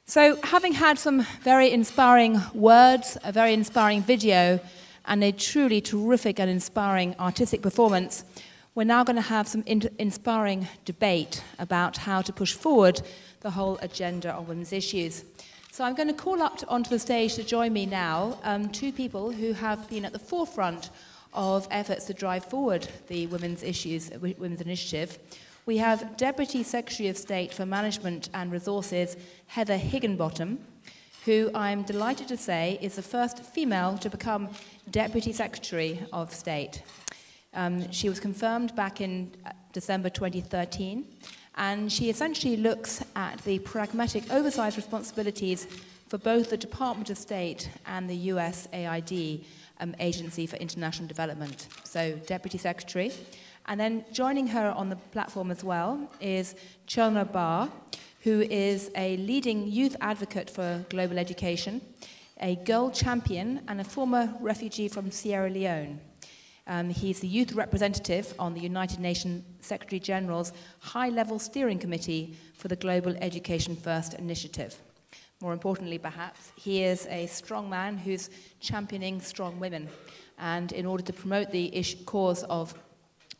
So having had some very inspiring words, a very inspiring video, and a truly terrific and inspiring artistic performance, we're now going to have some inspiring debate about how to push forward the whole agenda of women's issues. So I'm going to call up onto the stage to join me now two people who have been at the forefront of efforts to drive forward the women's initiative. We have Deputy Secretary of State for Management and Resources, Heather Higginbottom, who I'm delighted to say is the first female to become Deputy Secretary of State. She was confirmed back in December 2013, and she essentially looks at the pragmatic oversight responsibilities for both the Department of State and the USAID, Agency for International Development. So, Deputy Secretary. And then joining her on the platform as well is Chernor Bah, who is a leading youth advocate for global education, a girl champion, and a former refugee from Sierra Leone. He's the youth representative on the United Nations Secretary General's High-Level Steering Committee for the Global Education First Initiative. More importantly, perhaps, he is a strong man who's championing strong women. And in order to promote the cause of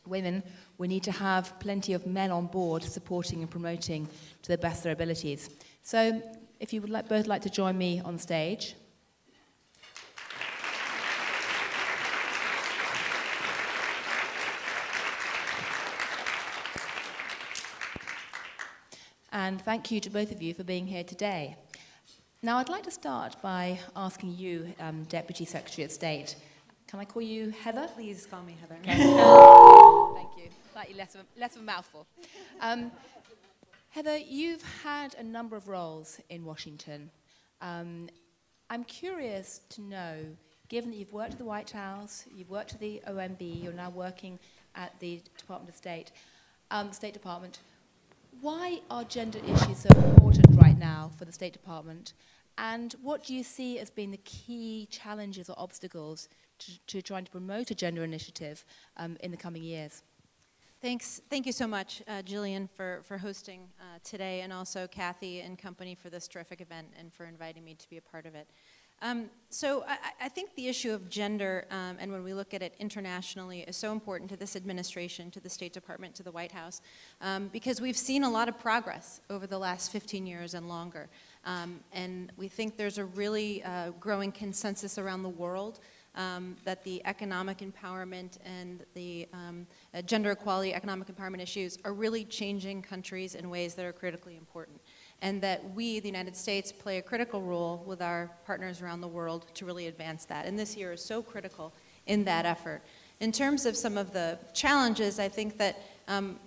women, we need to have plenty of men on board supporting and promoting to the best of their abilities. So, if you would both like to join me on stage. And thank you to both of you for being here today. Now, I'd like to start by asking you, Deputy Secretary of State, can I call you Heather? Please call me Heather. Okay. Thank you. Slightly less of a mouthful. Heather, you've had a number of roles in Washington. I'm curious to know, given that you've worked at the White House, you've worked at the OMB, you're now working at the Department of State, State Department, why are gender issues so important right now for the State Department? And what do you see as being the key challenges or obstacles to trying to promote a gender initiative in the coming years? Thanks. Thank you so much, Gillian, for hosting today, and also Kathy and company for this terrific event and for inviting me to be a part of it. So I think the issue of gender, and when we look at it internationally, is so important to this administration, to the State Department, to the White House, because we've seen a lot of progress over the last 15 years and longer. And we think there's a really growing consensus around the world that the economic empowerment and the gender equality, economic empowerment issues are really changing countries in ways that are critically important. And that we, the United States, play a critical role with our partners around the world to really advance that. And this year is so critical in that effort. In terms of some of the challenges, I think that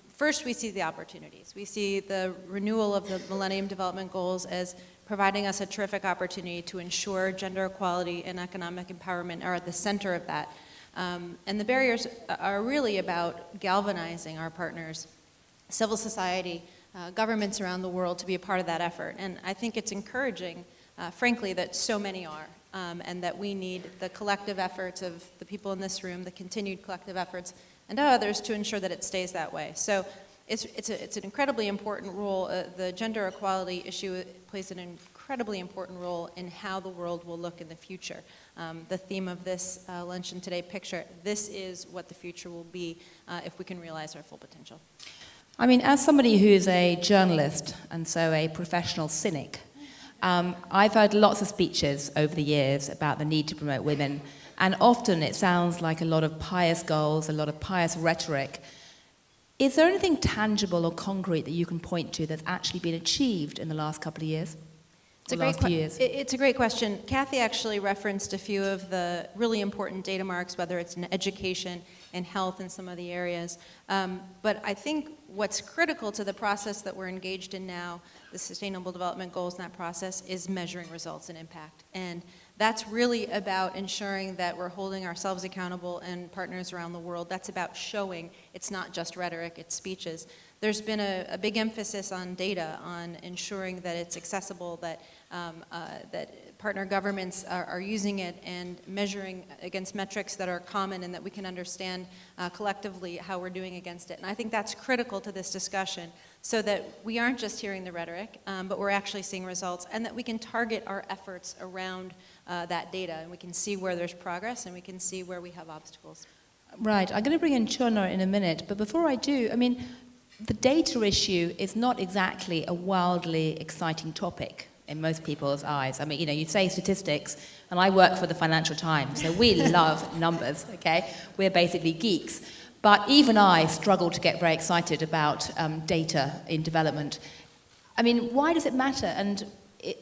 first we see the opportunities. We see the renewal of the Millennium Development Goals as providing us a terrific opportunity to ensure gender equality and economic empowerment are at the center of that. And the barriers are really about galvanizing our partners, civil society, governments around the world to be a part of that effort. And I think it's encouraging, frankly, that so many are, and that we need the collective efforts of the people in this room, the continued collective efforts, and others to ensure that it stays that way. So it's an incredibly important role. The gender equality issue plays an incredibly important role in how the world will look in the future. The theme of this Luncheon Today picture, this is what the future will be if we can realize our full potential. I mean, as somebody who's a journalist and so a professional cynic, I've heard lots of speeches over the years about the need to promote women, and often it sounds like a lot of pious goals, a lot of pious rhetoric. Is there anything tangible or concrete that you can point to that's actually been achieved in the last couple of years? It's a great question. Kathy actually referenced a few of the really important data marks, whether it's in education and health in some of the areas. But I think what's critical to the process that we're engaged in now, the Sustainable Development Goals in that process, is measuring results and impact. And that's really about ensuring that we're holding ourselves accountable and partners around the world. That's about showing it's not just rhetoric, it's speeches. There's been a big emphasis on data, on ensuring that it's accessible, that partner governments are using it and measuring against metrics that are common and that we can understand collectively how we're doing against it. And I think that's critical to this discussion so that we aren't just hearing the rhetoric, but we're actually seeing results, and that we can target our efforts around that data, and we can see where there's progress and we can see where we have obstacles. Right. I'm going to bring in Chernor in a minute, but before I do, I mean, the data issue is not exactly a wildly exciting topic in most people's eyes. I mean, you know, you say statistics, and I work for the Financial Times, so we love numbers, okay? We're basically geeks. But even I struggle to get very excited about data in development. I mean, why does it matter, and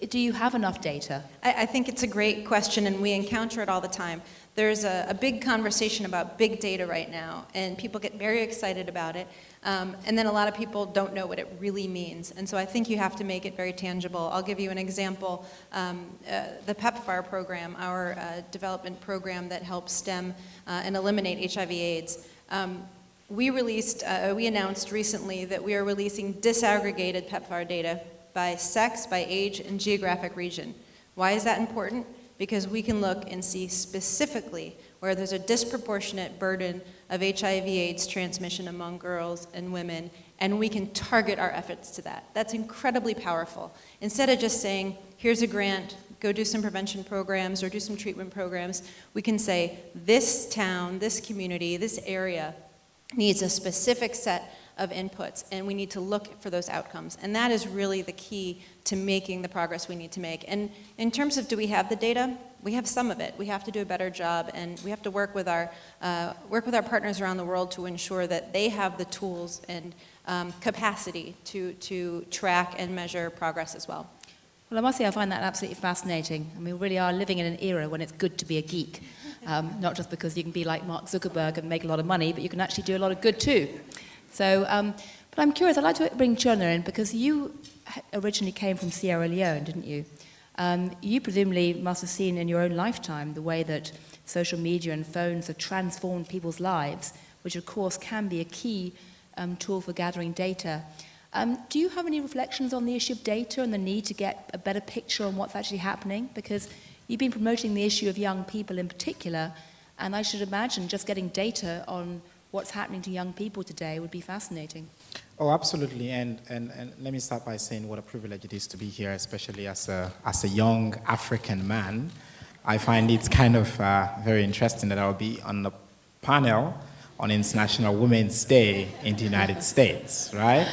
do you have enough data? I think it's a great question, and we encounter it all the time. There's a big conversation about big data right now, and people get very excited about it. And then a lot of people don't know what it really means. And so I think you have to make it very tangible. I'll give you an example. The PEPFAR program, our development program that helps stem and eliminate HIV/AIDS, we announced recently that we are releasing disaggregated PEPFAR data by sex, by age, and geographic region. Why is that important? Because we can look and see specifically where there's a disproportionate burden of HIV/AIDS transmission among girls and women, and we can target our efforts to that. That's incredibly powerful. Instead of just saying, here's a grant, go do some prevention programs or do some treatment programs, we can say, this town, this community, this area needs a specific set of inputs, and we need to look for those outcomes. And that is really the key to making the progress we need to make. And in terms of do we have the data, we have some of it. We have to do a better job, and we have to work with our partners around the world to ensure that they have the tools and capacity to track and measure progress as well. Well, I must say I find that absolutely fascinating. I mean, we really are living in an era when it's good to be a geek. Not just because you can be like Mark Zuckerberg and make a lot of money, but you can actually do a lot of good too. So, but I'm curious, I'd like to bring Chernor in, because you originally came from Sierra Leone, didn't you? You presumably must have seen in your own lifetime the way that social media and phones have transformed people's lives, which of course can be a key tool for gathering data. Do you have any reflections on the issue of data and the need to get a better picture on what's actually happening? Because you've been promoting the issue of young people in particular, and I should imagine just getting data on what's happening to young people today would be fascinating. Oh, absolutely, and let me start by saying what a privilege it is to be here, especially as a young African man. I find it kind of very interesting that I'll be on the panel on International Women's Day in the United States, right?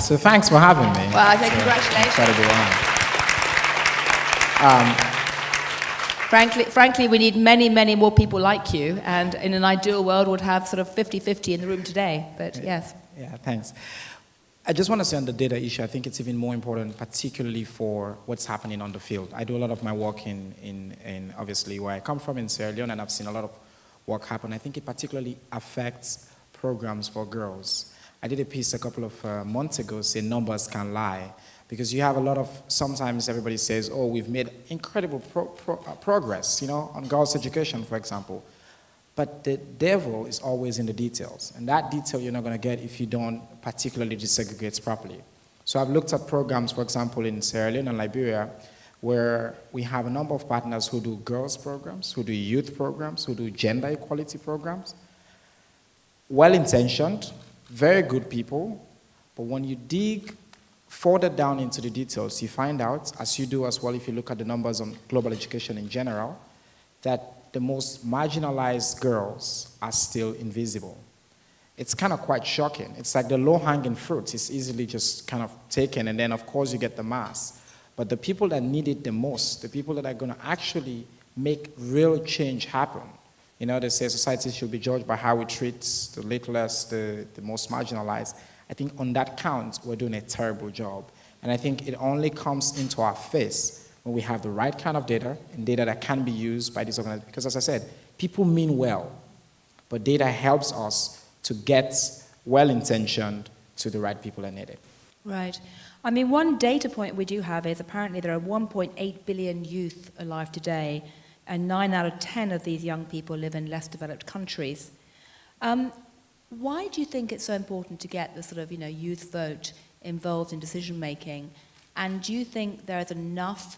So thanks for having me. Well, I say congratulations. Incredible. Frankly, we need many, many more people like you, and in an ideal world would have sort of 50-50 in the room today, but yes. Yeah, thanks. I just want to say on the data issue, I think it's even more important, particularly for what's happening on the field. I do a lot of my work in obviously where I come from in Sierra Leone, and I've seen a lot of work happen. I think it particularly affects programs for girls. I did a piece a couple of months ago saying numbers can lie. Because you have a lot of, sometimes everybody says, oh, we've made incredible progress, you know, on girls' education, for example. But the devil is always in the details. And that detail you're not going to get if you don't particularly disaggregate properly. So I've looked at programs, for example, in Sierra Leone and Liberia, where we have a number of partners who do girls' programs, who do youth programs, who do gender equality programs. Well-intentioned, very good people, but when you dig further down into the details, you find out, as you do as well if you look at the numbers on global education in general, that the most marginalized girls are still invisible. It's kind of quite shocking. It's like the low-hanging fruit is easily just kind of taken, and then of course you get the mass. But the people that need it the most, the people that are going to actually make real change happen, you know, they say society should be judged by how it treats the littlest, the most marginalized. I think on that count, we're doing a terrible job. And I think it only comes into our face when we have the right kind of data, and data that can be used by these organizations. Because as I said, people mean well, but data helps us to get well-intentioned to the right people that need it. Right. I mean, one data point we do have is apparently there are 1.8 billion youth alive today, and 9 out of 10 of these young people live in less developed countries. Why do you think it's so important to get the sort of, you know, youth vote involved in decision making? And do you think there is enough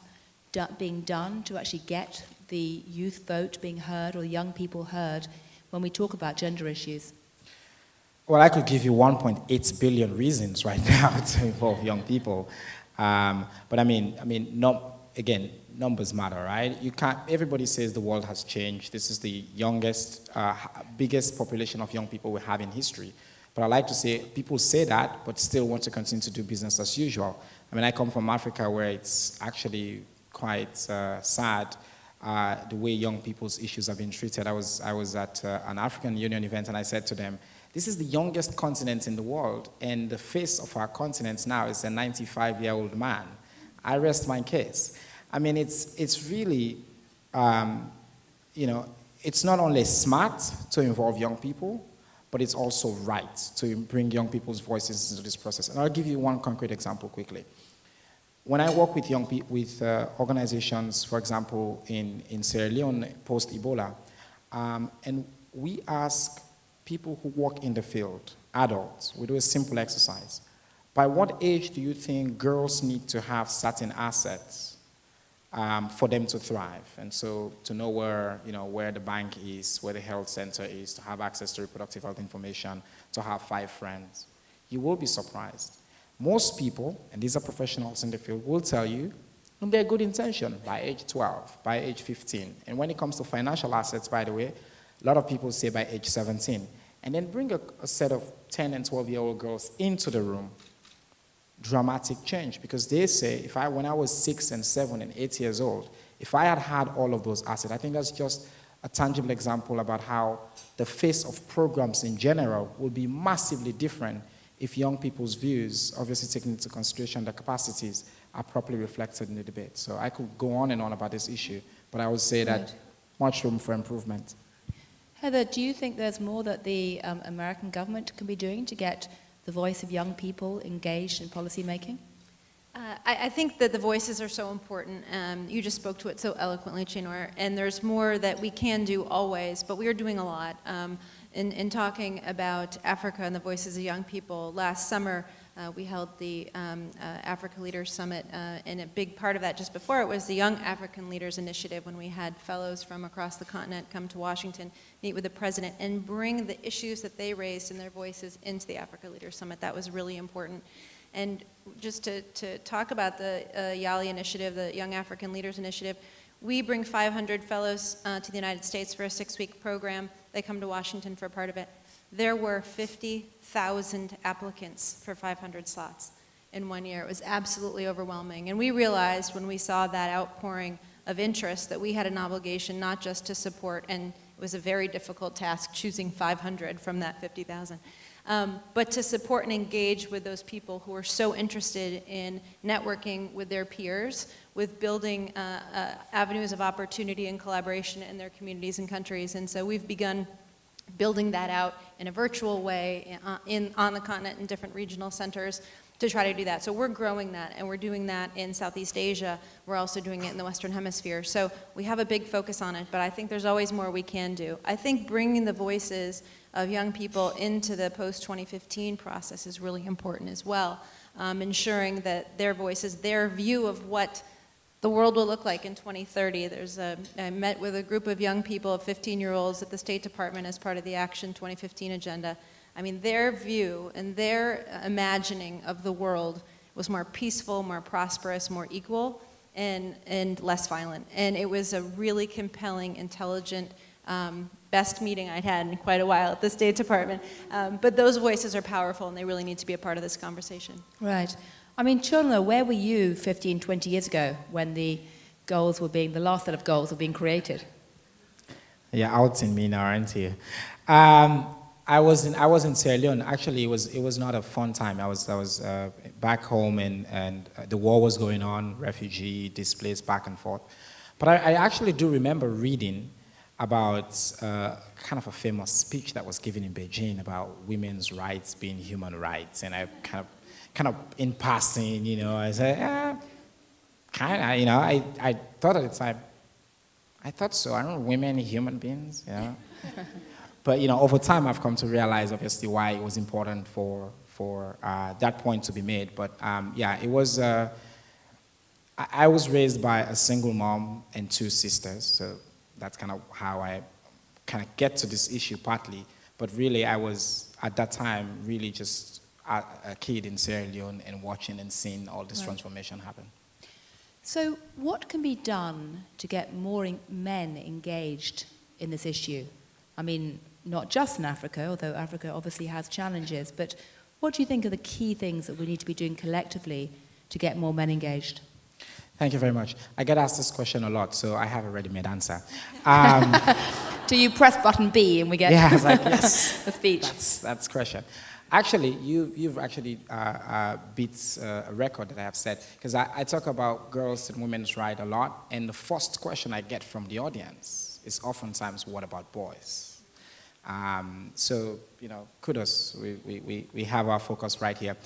being done to actually get the youth vote being heard or young people heard when we talk about gender issues? Well, I could give you 1.8 billion reasons right now to involve young people. But again, numbers matter, right? You can't, everybody says the world has changed. This is the youngest, biggest population of young people we have in history. But I like to say, people say that, but still want to continue to do business as usual. I mean, I come from Africa where it's actually quite sad the way young people's issues have been treated. I was at an African Union event and I said to them, this is the youngest continent in the world, and the face of our continent now is a 95-year-old man. I rest my case. I mean, it's really, it's not only smart to involve young people, but it's also right to bring young people's voices into this process. And I'll give you one concrete example quickly. When I work with young people, with organizations, for example, in Sierra Leone post-Ebola, and we ask people who work in the field, adults, we do a simple exercise. By what age do you think girls need to have certain assets for them to thrive? And so to know where the bank is, where the health center is, to have access to reproductive health information, to have 5 friends. You will be surprised. Most people, and these are professionals in the field, will tell you in their good intention by age 12, by age 15. And when it comes to financial assets, by the way, a lot of people say by age 17. And then bring a set of 10 and 12-year-old girls into the room. Dramatic change, because they say, when I was 6 and 7 and 8 years old, if I had had all of those assets, I think that's just a tangible example about how the face of programs in general will be massively different if young people's views, obviously taking into consideration their capacities, are properly reflected in the debate. So I could go on and on about this issue, but I would say that much room for improvement. Heather, do you think there's more that the American government can be doing to get the voice of young people engaged in policy making? I think that the voices are so important. You just spoke to it so eloquently, Chernor, and there's more that we can do always, but we are doing a lot. In talking about Africa and the voices of young people, last summer we held the Africa Leaders Summit, and a big part of that just before it was the Young African Leaders Initiative, when we had fellows from across the continent come to Washington, meet with the president, and bring the issues that they raised in their voices into the Africa Leaders Summit. That was really important. And just to talk about the YALI initiative, the Young African Leaders Initiative, we bring 500 fellows to the United States for a 6-week program. They come to Washington for a part of it. There were 50,000 applicants for 500 slots in 1 year. It was absolutely overwhelming. And we realized when we saw that outpouring of interest that we had an obligation not just to support, and it was a very difficult task choosing 500 from that 50,000, but to support and engage with those people who are so interested in networking with their peers, with building avenues of opportunity and collaboration in their communities and countries. And so we've begun building that out in a virtual way on the continent in different regional centers to try to do that. So we're growing that, and we're doing that in Southeast Asia. We're also doing it in the Western Hemisphere. So we have a big focus on it, but I think there's always more we can do. I think bringing the voices of young people into the post-2015 process is really important as well, ensuring that their voices, their view of what the world will look like in 2030. I met with a group of young people, 15-year-olds at the State Department as part of the Action 2015 agenda. I mean, their view and their imagining of the world was more peaceful, more prosperous, more equal, and less violent. And it was a really compelling, intelligent, best meeting I'd had in quite a while at the State Department. But those voices are powerful, and they really need to be a part of this conversation. Right. I mean, Chernor, where were you 15, 20 years ago when the last set of goals were being created? Yeah, out in me now, aren't you? I was in Sierra Leone. Actually, it was not a fun time. I was back home, and the war was going on, refugee, displaced, back and forth. But I actually do remember reading about kind of a famous speech that was given in Beijing about women's rights being human rights, and I kind of in passing, I said, kind of, I thought at the time, I thought so. Aren't women human beings? But over time, I've come to realize, obviously, why it was important for that point to be made. But yeah, it was. I was raised by a single mom and 2 sisters, so that's kind of how I kind of get to this issue partly. But really, I was, at that time, really just a kid in Sierra Leone and watching and seeing all this transformation happen. So what can be done to get more men engaged in this issue? I mean, not just in Africa, although Africa obviously has challenges, but what do you think are the key things that we need to be doing collectively to get more men engaged? Thank you very much. I get asked this question a lot, so I have a ready-made answer. Do you press button B and we get yeah, like, yes, the speech? That's the question. Actually, you've actually beat a record that I have set, because I talk about girls and women's rights a lot, and the first question I get from the audience is oftentimes, what about boys? So, you know, kudos, we have our focus right here.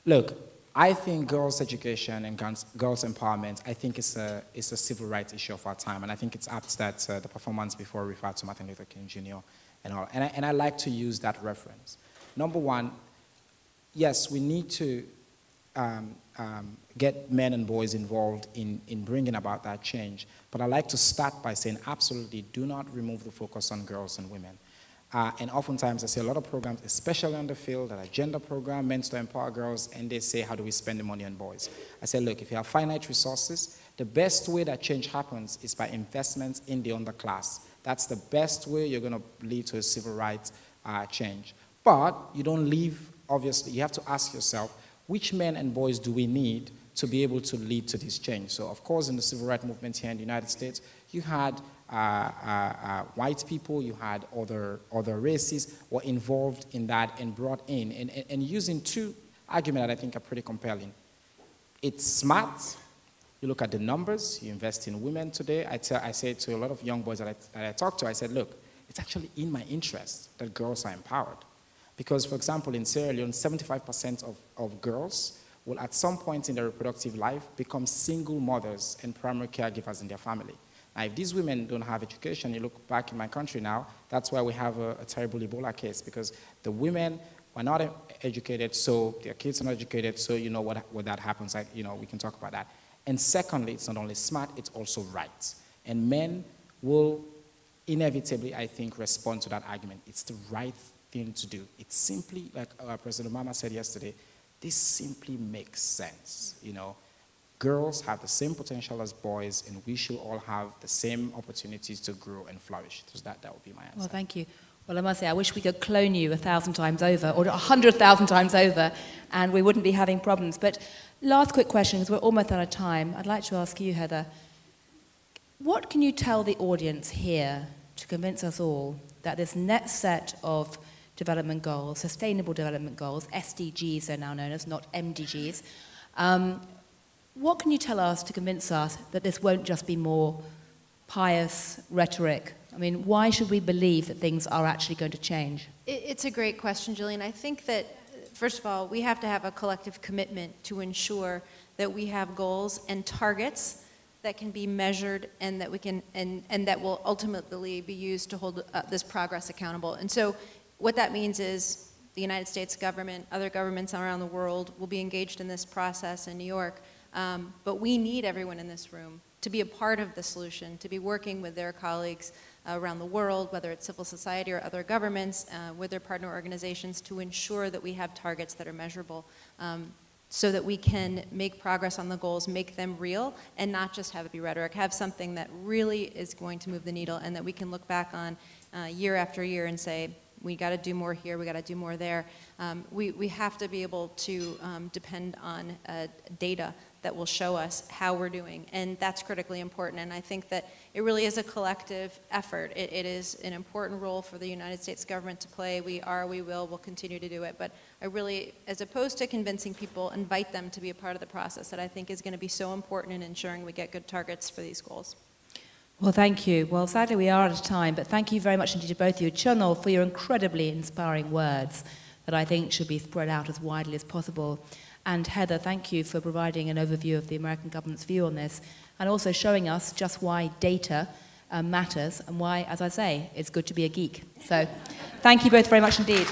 Look, I think girls' education and girls' empowerment, I think it's a civil rights issue of our time, and I think it's apt that the performance before referred to Martin Luther King Jr. and all, and I like to use that reference. Number one, yes, we need to get men and boys involved in bringing about that change, but I like to start by saying absolutely do not remove the focus on girls and women. And oftentimes I see a lot of programs, especially on the field, that are gender program, meant to empower girls, and they say, how do we spend the money on boys? I say, look, if you have finite resources, the best way that change happens is by investments in the underclass. That's the best way you're going to lead to a civil rights change. But you don't leave, obviously, you have to ask yourself, which men and boys do we need to be able to lead to this change? So, of course, in the civil rights movement here in the United States, you had white people, you had other races were involved in that and brought in, and using 2 arguments that I think are pretty compelling. It's smart. You look at the numbers, you invest in women today. I say to a lot of young boys that I talk to, I said, look, it's actually in my interest that girls are empowered. Because, for example, in Sierra Leone, 75% of girls will at some point in their reproductive life become single mothers and primary caregivers in their family. Now, if these women don't have education, you look back in my country now, that's why we have a terrible Ebola case, because the women were not educated, so their kids are not educated, so you know what that happens, you know, we can talk about that. And secondly, it's not only smart, it's also right. And men will inevitably, I think, respond to that argument. It's the right thing to do. It's simply, like President Obama said yesterday, this simply makes sense, you know. Girls have the same potential as boys, and we should all have the same opportunities to grow and flourish. So that would be my answer. Well, thank you. Well, I must say, I wish we could clone you 1,000 times over, or 100,000 times over, and we wouldn't be having problems. But last quick question, because we're almost out of time. I'd like to ask you, Heather, what can you tell the audience here to convince us all that this next set of development goals, sustainable development goals, SDGs they're now known as, not MDGs, what can you tell us to convince us that this won't just be more pious rhetoric? I mean, why should we believe that things are actually going to change? It's a great question, Gillian. I think that, first of all, we have to have a collective commitment to ensure that we have goals and targets that can be measured and that we can, and that will ultimately be used to hold this progress accountable. And so what that means is the United States government, other governments around the world will be engaged in this process in New York. But we need everyone in this room to be a part of the solution, to be working with their colleagues around the world, whether it's civil society or other governments, with their partner organizations, to ensure that we have targets that are measurable, so that we can make progress on the goals, make them real, and not just have it be rhetoric, have something that really is going to move the needle and that we can look back on year after year and say, we got to do more here, we got to do more there. We have to be able to depend on data that will show us how we're doing, and that's critically important. And I think that it really is a collective effort. It is an important role for the United States government to play. We will, we'll continue to do it. But I really, as opposed to convincing people, invite them to be a part of the process that I think is going to be so important in ensuring we get good targets for these goals. Well, thank you. Well, sadly, we are out of time, but thank you very much indeed to both of you. Chernor, for your incredibly inspiring words that I think should be spread out as widely as possible. And Heather, thank you for providing an overview of the American government's view on this, and also showing us just why data matters and why, as I say, it's good to be a geek. So thank you both very much indeed.